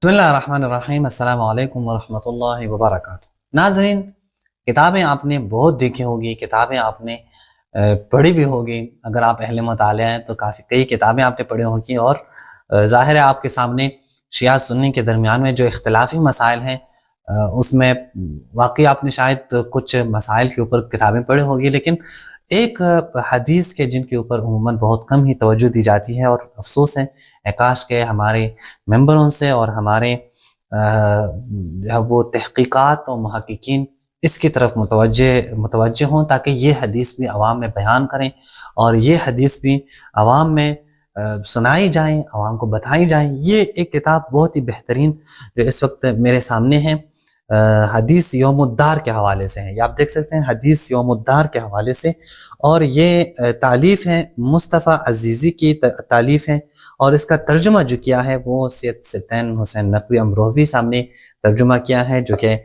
بسم اللہ الرحمن الرحیم۔ السلام علیکم ورحمۃ اللہ وبرکاتہ۔ ناظرین، کتابیں آپ نے بہت دیکھی ہوگی، کتابیں آپ نے پڑھی بھی ہوگی۔ اگر آپ اہل مطالعہ ہیں تو کئی کتابیں آپ نے پڑھی ہوگی، اور ظاہر ہے آپ کے سامنے شیعہ سنی کے درمیان میں جو اختلافی مسائل ہیں اس میں واقعی آپ نے شاید کچھ مسائل کے اوپر کتابیں پڑھی ہوگی، لیکن ایک حدیث کے جن کے اوپر عموماً بہت کم ہی توجہ دی جاتی ہے، اور افسوس ہے کاش کے ہمارے ممبروں سے اور ہمارے وہ تحقیقات اور محققین اس کی طرف متوجہ ہوں، تاکہ یہ حدیث بھی عوام میں بیان کریں اور یہ حدیث بھی عوام میں سنائی جائیں، عوام کو بتائی جائیں۔ یہ ایک کتاب بہت ہی بہترین جو اس وقت میرے سامنے ہے، حدیث یوم الدار کے حوالے سے ہے۔ یہ آپ دیکھ سکتے ہیں، حدیث یوم الدار کے حوالے سے، اور یہ تالیف ہے مصطفیٰ عزیزی کی تالیف ہے، اور اس کا ترجمہ جو کیا ہے وہ سید سلطان حسین نقوی امروہوی صاحب نے ترجمہ کیا ہے، جو کہ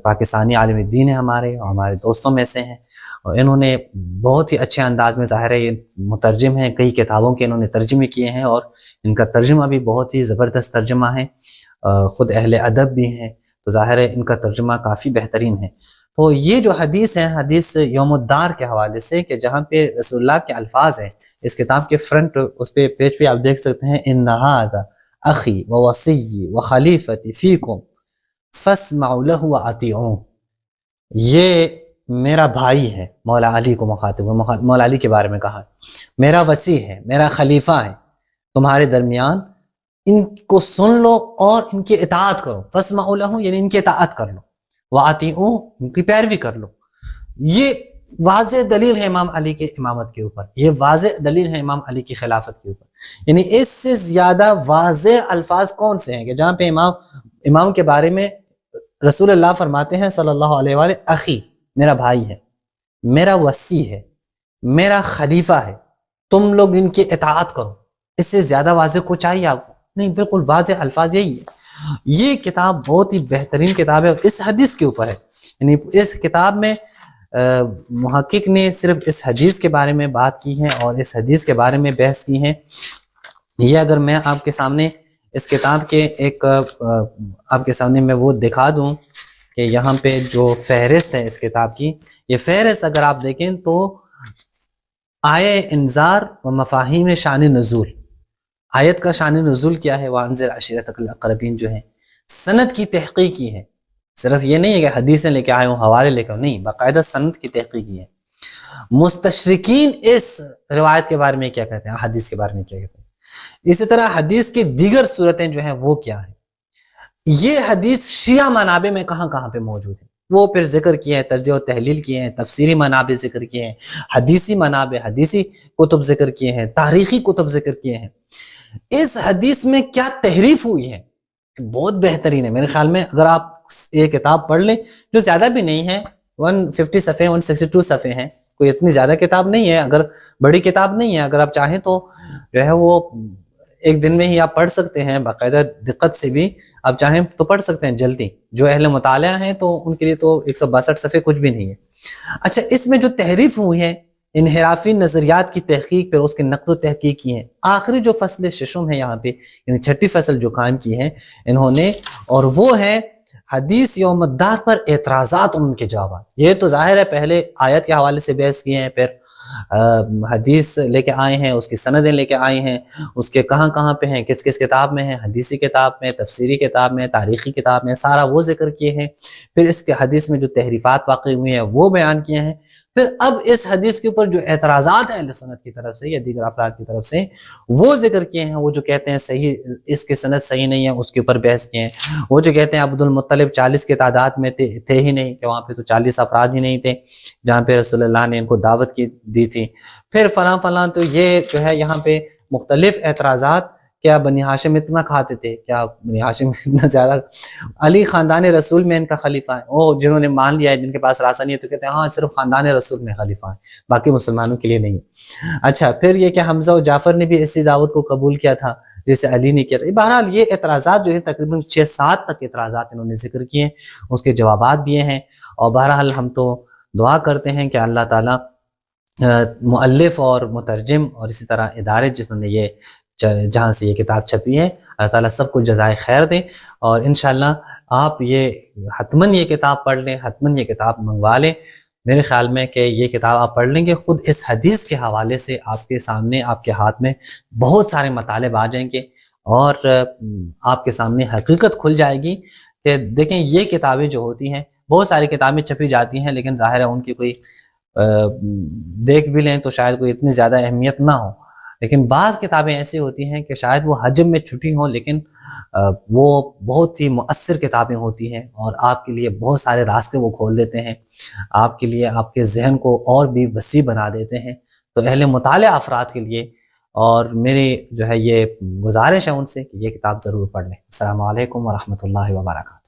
پاکستانی عالم دین ہے ہمارے دوستوں میں سے ہیں، اور انہوں نے بہت ہی اچھے انداز میں، ظاہر ہے یہ مترجم ہیں، کئی کتابوں کے انہوں نے ترجمے کیے ہیں، اور ان کا ترجمہ بھی بہت ہی زبردست ترجمہ ہے، خود اہل ادب بھی ہیں، تو ظاہر ہے ان کا ترجمہ کافی بہترین ہے۔ تو یہ جو حدیث ہے، حدیث یوم الدار کے حوالے سے، کہ جہاں پہ رسول اللہ کے الفاظ ہیں، اس کتاب کے فرنٹ اس پہ پیج پہ آپ دیکھ سکتے ہیں، ان ھذا اخی ووصی وخلیفتی فیکم فاسمعوا له واطیعوه، یہ میرا بھائی ہے، مولا علی کو مخاطب، مولا علی کے بارے میں کہا، میرا وصی ہے، میرا خلیفہ ہے تمہارے درمیان، ان کو سن لو اور ان کی اطاعت کرو، فاسمعوا له یعنی ان کی اطاعت کر لو، واطیعوه ان کی پیروی کر لو۔ یہ واضح دلیل ہے امام علی کے امامت کے اوپر، یہ واضح دلیل ہے امام علی کی خلافت کے اوپر۔ یعنی اس سے زیادہ واضح الفاظ کون سے ہیں کہ جہاں پہ امام کے بارے میں رسول اللہ فرماتے ہیں صلی اللہ علیہ وآلہ، اخی میرا بھائی ہے، میرا وصی ہے، میرا خلیفہ ہے، تم لوگ ان کی اطاعت کرو۔ اس سے زیادہ واضح کو چاہیے آپ کو؟ نہیں، بالکل واضح الفاظ یہی ہے۔ یہ کتاب بہت ہی بہترین کتاب ہے، اس حدیث کے اوپر ہے۔ یعنی اس کتاب میں محقق نے صرف اس حدیث کے بارے میں بات کی ہے اور اس حدیث کے بارے میں بحث کی ہے۔ یہ اگر میں آپ کے سامنے اس کتاب کے ایک آپ کے سامنے میں وہ دکھا دوں کہ یہاں پہ جو فہرست ہے اس کتاب کی، یہ فہرست اگر آپ دیکھیں تو آیہ انذار و مفاہیم شان نزول، آیت کا شان نزول کیا ہے، وانذر عشیرتک الاقربین جو ہے، سند کی تحقیق کی ہے۔ صرف یہ نہیں ہے کہ حدیثیں لے کے آئے ہوں، حوالے لے کے، نہیں، باقاعدہ سند کی تحقیق کی ہے۔ مستشرقین اس روایت کے بارے میں کیا کہتے ہیں، حدیث کے بارے میں کیا کہتے ہیں، اسی طرح حدیث کی دیگر صورتیں جو ہیں وہ کیا ہیں، یہ حدیث شیعہ منابع میں کہاں کہاں پہ موجود ہے وہ پھر ذکر کیے ہیں، ترجیح و تحلیل کیے ہیں، تفسیری منابع ذکر کیے ہیں، حدیثی منابع، حدیثی کتب ذکر کیے ہیں، تاریخی کتب ذکر کیے ہیں۔ اس حدیث میں کیا تحریف ہوئی ہے، بہت بہترین ہے۔ میرے خیال میں اگر آپ یہ کتاب پڑھ لیں، جو زیادہ بھی نہیں ہے، 150 صفحے 162 صفحے ہیں، کوئی اتنی زیادہ کتاب نہیں ہے، اگر بڑی کتاب نہیں ہے، اگر آپ چاہیں تو جو ہے وہ ایک دن میں ہی آپ پڑھ سکتے ہیں، باقاعدہ دقت سے بھی آپ چاہیں تو پڑھ سکتے ہیں جلدی۔ جو اہل مطالعہ ہیں تو ان کے لیے تو 162 صفحے کچھ بھی نہیں ہے۔ اچھا، اس میں جو تحریف ہوئی ہے، انحرافی نظریات کی تحقیق پر اس کے نقد و تحقیق کی ہے۔ آخری جو فصل ششم ہے یہاں پہ، یعنی چھٹی فصل جو قائم کی ہے انہوں نے، اور وہ ہے حدیث یوم الدار پر اعتراضات اور ان کے جوابات۔ یہ تو ظاہر ہے پہلے آیت کے حوالے سے بحث کیے ہیں، پھر حدیث لے کے آئے ہیں، اس کی سندیں لے کے آئے ہیں، اس کے کہاں کہاں پہ ہیں، کس کس کتاب میں ہیں، حدیثی کتاب میں، تفسیری کتاب میں، تاریخی کتاب میں، سارا وہ ذکر کیے ہیں۔ پھر اس کے حدیث میں جو تحریفات واقع ہوئی ہیں وہ بیان کیے ہیں۔ پھر اب اس حدیث کے اوپر جو اعتراضات ہیں اہل سنت کی طرف سے یا دیگر افراد کی طرف سے، وہ ذکر کیے ہیں۔ وہ جو کہتے ہیں صحیح، اس کی سند صحیح نہیں ہے، اس کے اوپر بحث کیے ہیں۔ وہ جو کہتے ہیں عبد المطلب 40 کی تعداد میں تھے ہی نہیں، کہ وہاں پہ تو 40 افراد ہی نہیں تھے جہاں پہ رسول اللہ نے ان کو دعوت کی دی تھی۔ پھر فلاں فلاں، تو یہ جو ہے یہاں پہ مختلف اعتراضات، کیا بنی ہاشم اتنا کھاتے تھے، کیا بنی ہاشم اتنا زیادہ، علی خاندان رسول میں ان کا خلیفہ ہے، وہ جنہوں نے مان لیا ہے، جن کے پاس راستہ نہیں ہے، تو کہتے ہیں ہاں صرف خاندان رسول میں خلیفہ ہے، باقی مسلمانوں کے لیے نہیں ہے۔ اچھا، پھر یہ کہ حمزہ و جعفر نے بھی اسی دعوت کو قبول کیا تھا جیسے علی نے کیا تھا۔ بہرحال یہ اعتراضات جو ہے تقریباً 6-7 تک اعتراضات انہوں نے ذکر کیے ہیں، اس کے جوابات دیے ہیں، اور بہرحال ہم تو دعا کرتے ہیں کہ اللہ تعالیٰ مؤلف اور مترجم اور اسی طرح ادارے جنہوں نے یہ جہاں سے یہ کتاب چھپی ہے. اللہ تعالیٰ سب کو جزائے خیر دے. اور انشاءاللہ آپ یہ حتماً یہ کتاب پڑھ لیں, حتماً یہ کتاب منگوا لیں. میرے خیال میں کہ یہ کتاب آپ پڑھ لیں گے, خود اس حدیث کے حوالے سے آپ کے سامنے, آپ کے ہاتھ میں بہت سارے مطالب آ جائیں گے, اور آپ کے سامنے حقیقت کھل جائے گی کہ دیکھیں یہ کتابیں جو ہوتی ہیں, بہت ساری کتابیں چھپی جاتی ہیں لیکن ظاہر ہے ان کی کوئی دیکھ بھی لیں تو شاید کوئی اتنی زیادہ اہمیت نہ ہو, لیکن بعض کتابیں ایسی ہوتی ہیں کہ شاید وہ حجم میں چھٹی ہوں لیکن وہ بہت ہی مؤثر کتابیں ہوتی ہیں, اور آپ کے لیے بہت سارے راستے وہ کھول دیتے ہیں, آپ کے لیے آپ کے ذہن کو اور بھی وسیع بنا دیتے ہیں. تو اہل مطالعہ افراد کے لیے اور میری جو ہے یہ گزارش ہے ان سے کہ یہ کتاب ضرور پڑھ لیں. السلام علیکم ورحمۃ اللہ وبرکاتہ.